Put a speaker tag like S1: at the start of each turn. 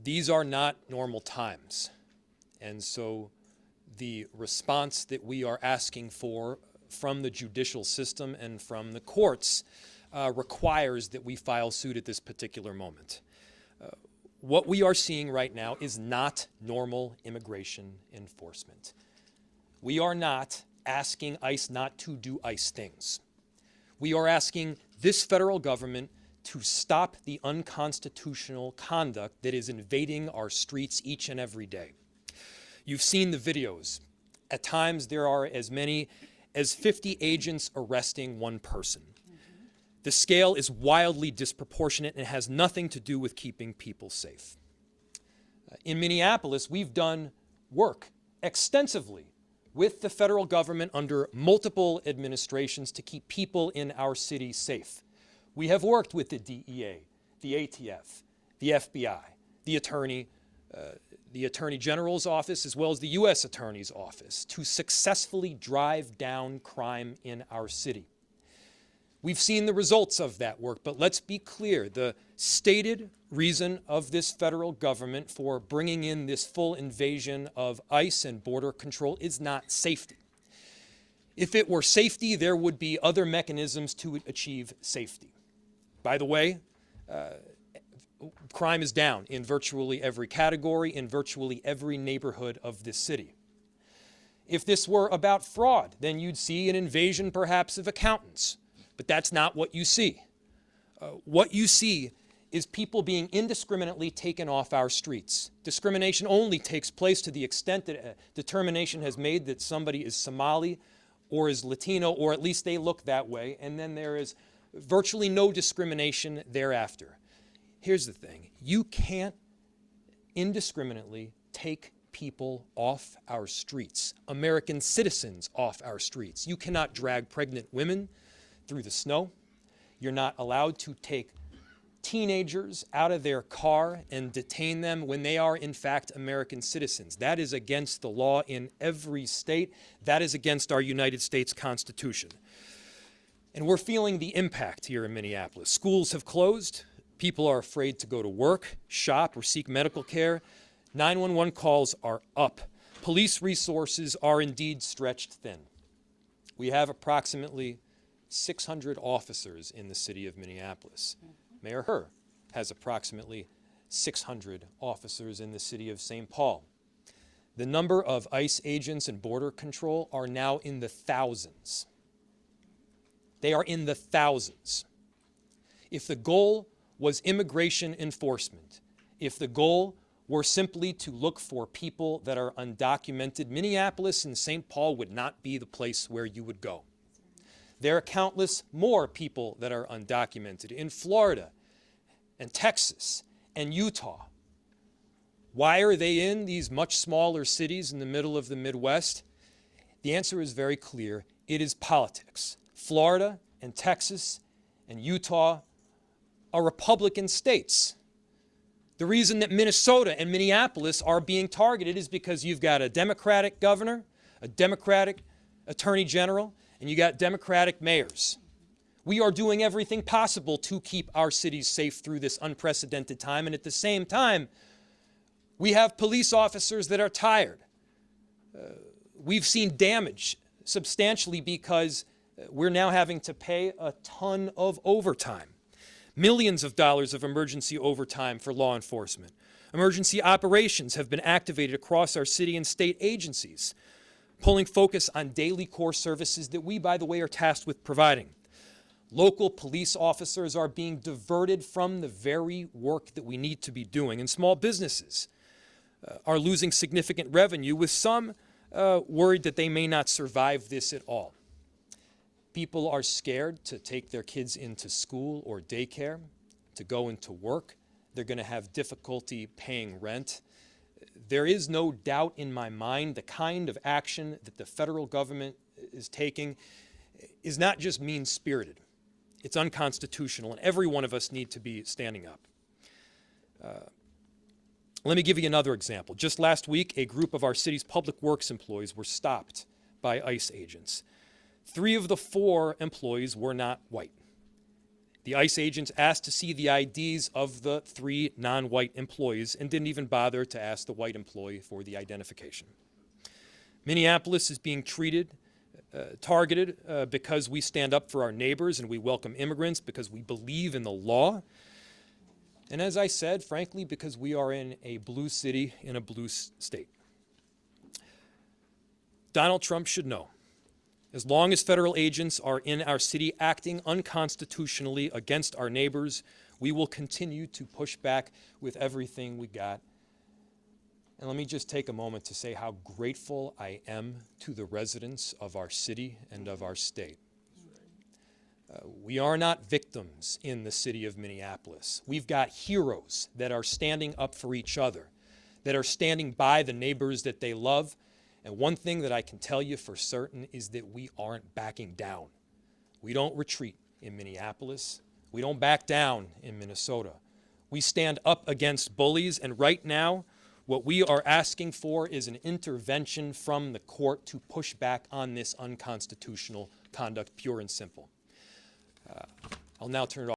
S1: These are not normal times. And so the response that we are asking for from the judicial system and from the courts requires that we file suit at this particular moment. What we are seeing right now is not normal immigration enforcement. We are not asking ICE not to do ICE things. We are asking this federal government to stop the unconstitutional conduct that is invading our streets each and every day. You've seen the videos. At times there are as many as 50 agents arresting one person. The scale is wildly disproportionate and has nothing to do with keeping people safe. In Minneapolis, we've done work extensively with the federal government under multiple administrations to keep people in our city safe. We have worked with the DEA, the ATF, the FBI, the Attorney General's office, as well as the U.S. Attorney's office, to successfully drive down crime in our city. We've seen the results of that work, but let's be clear. The stated reason of this federal government for bringing in this full invasion of ICE and border control is not safety. If it were safety, there would be other mechanisms to achieve safety. By the way, crime is down in virtually every category, in virtually every neighborhood of this city. If this were about fraud, then you'd see an invasion perhaps of accountants. But that's not what you see. What you see is people being indiscriminately taken off our streets. Discrimination only takes place to the extent that a determination has made that somebody is Somali or is Latino, or at least they look that way, and then there is virtually no discrimination thereafter. Here's the thing. You can't indiscriminately take people off our streets, American citizens off our streets. You cannot drag pregnant women through the snow. You're not allowed to take teenagers out of their car and detain them when they are in fact American citizens. That is against the law in every state. That is against our United States Constitution. And we're feeling the impact here in Minneapolis. Schools have closed. People are afraid to go to work, shop, or seek medical care. 911 calls are up. Police resources are indeed stretched thin. We have approximately 600 officers in the city of Minneapolis. Mayor Herr has approximately 600 officers in the city of St. Paul. The number of ICE agents and border control are now in the thousands. They are in the thousands. If the goal was immigration enforcement, if the goal were simply to look for people that are undocumented, Minneapolis and St. Paul would not be the place where you would go. There are countless more people that are undocumented in Florida and Texas and Utah. Why are they in these much smaller cities in the middle of the Midwest? The answer is very clear. It is politics. Florida and Texas and Utah are Republican states. The reason that Minnesota and Minneapolis are being targeted is because you've got a Democratic governor, a Democratic attorney general, and you got Democratic mayors. We are doing everything possible to keep our cities safe through this unprecedented time, and at the same time, we have police officers that are tired. We've seen damage substantially because we're now having to pay a ton of overtime. Millions of dollars of emergency overtime for law enforcement. Emergency operations have been activated across our city and state agencies, pulling focus on daily core services that we, by the way, are tasked with providing. Local police officers are being diverted from the very work that we need to be doing, and small businesses are losing significant revenue, with some worried that they may not survive this at all. People are scared to take their kids into school or daycare, to go into work. They're going to have difficulty paying rent. There is no doubt in my mind the kind of action that the federal government is taking is not just mean-spirited. It's unconstitutional, and every one of us need to be standing up. Let me give you another example. Just last week, a group of our city's public works employees were stopped by ICE agents. 3 of the 4 employees were not white. The ICE agents asked to see the IDs of the 3 non-white employees and didn't even bother to ask the white employee for the identification. Minneapolis is being targeted because we stand up for our neighbors and we welcome immigrants, because we believe in the law. And as I said, frankly, because we are in a blue city in a blue state. Donald Trump should know, as long as federal agents are in our city acting unconstitutionally against our neighbors, we will continue to push back with everything we got. And let me just take a moment to say how grateful I am to the residents of our city and of our state. We are not victims in the city of Minneapolis. We've got heroes that are standing up for each other, that are standing by the neighbors that they love. And one thing that I can tell you for certain is that we aren't backing down. We don't retreat in Minneapolis. We don't back down in Minnesota. We stand up against bullies, and right now, what we are asking for is an intervention from the court to push back on this unconstitutional conduct, pure and simple. I'll now turn it off.